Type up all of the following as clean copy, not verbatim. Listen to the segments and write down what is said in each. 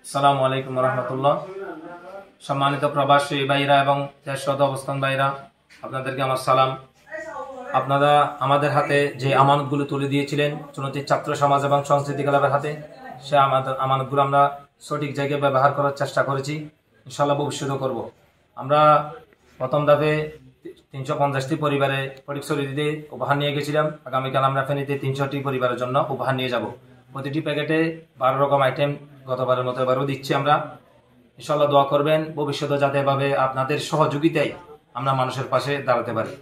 আসসালামু আলাইকুম রহমতুল্লাহ। সম্মানিত প্রবাসী ভাইরা এবং দেশরত অবস্থান ভাইরা, আপনাদেরকে আমার সালাম। আপনারা আমাদের হাতে যে আমানতগুলো তুলে দিয়েছিলেন চুনতির ছাত্র সমাজ এবং সংস্কৃতি ক্লাবের হাতে, সে আমানতগুলো আমরা সঠিক জায়গায় ব্যবহার করার চেষ্টা করেছি, ইনশাল্লাহ ভবিষ্যতেও করব। আমরা প্রথম ধাপে 350টি পরিবারে ফটিকছড়ি দিতে উপহার নিয়ে গেছিলাম। আগামীকাল আমরা ফেনীতে 300টি পরিবারের জন্য উপহার নিয়ে যাব। প্রতিটি প্যাকেটে 12 রকম আইটেম গতবারের মতো এবারও দিচ্ছি আমরা। ইনশাল্লাহ দোয়া করবেন ভবিষ্যতে যাতে এভাবে আপনাদের সহযোগিতায় আমরা মানুষের পাশে দাঁড়াতে পারি।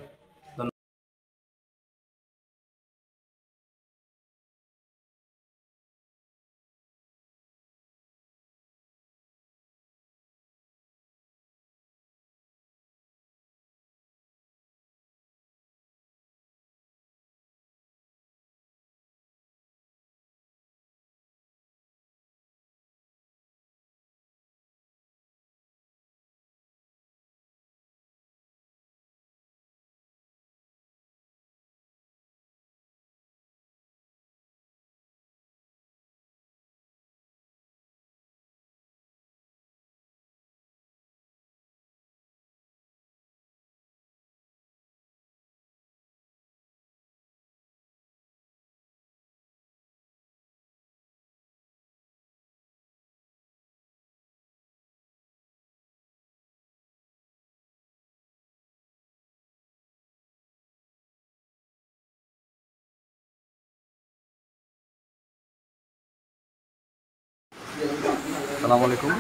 আসসালামু আলাইকুম।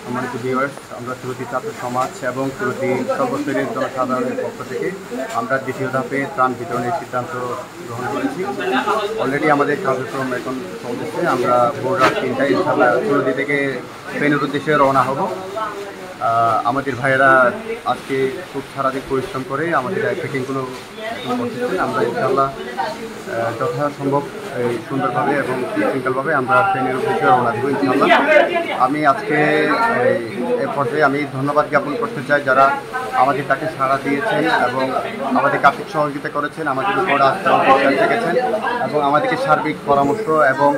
সম্মানিত ভিউয়ার্স, আমরা চুনতি ছাত্র সমাজ এবং চুনতি সর্বস্তরের জনসাধারণের পক্ষ থেকে আমরা দ্বিতীয় ধাপে ত্রাণ বিতরণের সিদ্ধান্ত গ্রহণ করেছি। অলরেডি আমাদের কার্যক্রম এখন চলতেছে। আমরা ভোর রাত 3টায় ইনশাআল্লাহ চুনতি থেকে ফেনীর উদ্দেশ্যে রওনা হব। আমাদের ভাইয়েরা আজকে খুব সারাদিন পরিশ্রম করে আমাদের প্যাকিংগুলো করতেছেন। আমরা ইনশাআল্লাহ যথাসম্ভব সুন্দরভাবে এবং শৃঙ্খলভাবে আমরা ফেনীর উদ্দেশ্যে রওনা দেব ইনশাআল্লাহ। আমি আজকে এই পর্যায়ে আমি ধন্যবাদ জ্ঞাপন করতে চাই যারা আমাদের তাকে সাড়া দিয়েছেন এবং আমাদের আর্থিক সহযোগিতা করেছেন, আমাদের উপর আস্থা রেখেছেন এবং আমাদেরকে সার্বিক পরামর্শ এবং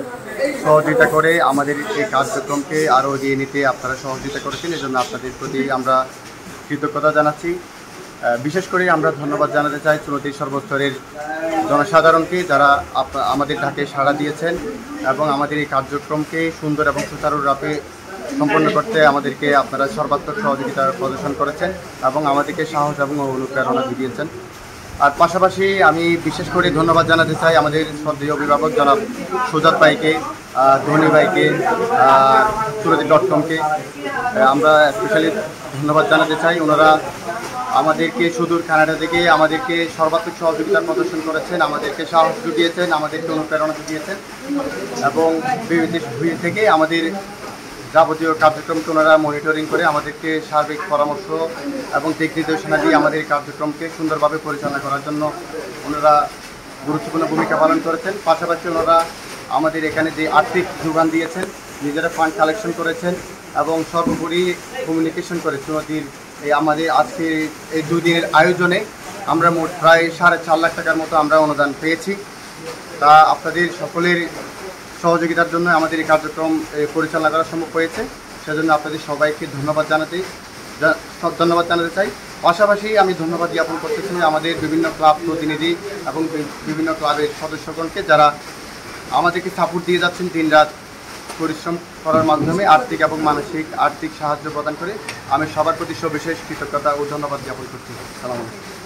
সহযোগিতা করে আমাদের এই কার্যক্রমকে আরও এগিয়ে নিতে আপনারা সহযোগিতা করেছেন। এজন্য আপনাদের প্রতি আমরা কৃতজ্ঞতা জানাচ্ছি। বিশেষ করে আমরা ধন্যবাদ জানাতে চাই চুনতির সর্বস্তরের জনসাধারণকে যারা আমাদের ডাকে সাড়া দিয়েছেন এবং আমাদের এই কার্যক্রমকে সুন্দর এবং সুচারুরূপে সম্পন্ন করতে আমাদেরকে আপনারা সর্বাত্মক সহযোগিতা প্রদর্শন করেছেন এবং আমাদেরকে সাহস এবং অনুপ্রেরণা দিয়েছেন। আর পাশাপাশি আমি বিশেষ করে ধন্যবাদ জানাতে চাই আমাদের শ্রদ্ধেয় অভিভাবক জনাব সুজাত ভাইকে, ধনী ভাইকে, চুনতি.comকে আমরা স্পেশালি ধন্যবাদ জানাতে চাই। ওনারা আমাদেরকে সুদূর কানাডা থেকে আমাদেরকে সর্বাত্মক সহযোগিতা প্রদর্শন করেছেন, আমাদেরকে সাহস জুগিয়েছেন, আমাদেরকে অনুপ্রেরণা জুগিয়েছেন এবং বিভিন্ন দেশ থেকে আমাদের যাবতীয় কার্যক্রমকে ওনারা মনিটরিং করে আমাদেরকে সার্বিক পরামর্শ এবং দিক নির্দেশনা দিয়ে আমাদের কার্যক্রমকে সুন্দরভাবে পরিচালনা করার জন্য ওনারা গুরুত্বপূর্ণ ভূমিকা পালন করেছেন। পাশাপাশি ওনারা আমাদের এখানে যে আর্থিক যোগান দিয়েছেন, নিজেরা ফান্ড কালেকশন করেছেন এবং সর্বোপরি কমিউনিকেশন করে চুনতির আমাদের আজকে এই 2 দিনের আয়োজনে আমরা মোট প্রায় 4.5 লাখ টাকার মতো আমরা অনুদান পেয়েছি। তা আপনাদের সকলের সহযোগিতার জন্য আমাদের এই কার্যক্রম পরিচালনা করা সম্ভব হয়েছে। সেজন্য আপনাদের সবাইকে ধন্যবাদ জানাতে চাই। পাশাপাশি আমি ধন্যবাদ জ্ঞাপন করতেছি আমাদের বিভিন্ন ক্লাব প্রতিনিধি এবং বিভিন্ন ক্লাবের সদস্যগণকে যারা আমাদেরকে সাপোর্ট দিয়ে যাচ্ছেন দিনরাত পরিশ্রম করার মাধ্যমে আর্থিক এবং মানসিক সাহায্য প্রদান করে। আমি সবার প্রতি সবিশেষ কৃতজ্ঞতা ও ধন্যবাদ জ্ঞাপন করছি। সালাম আলাইকুম।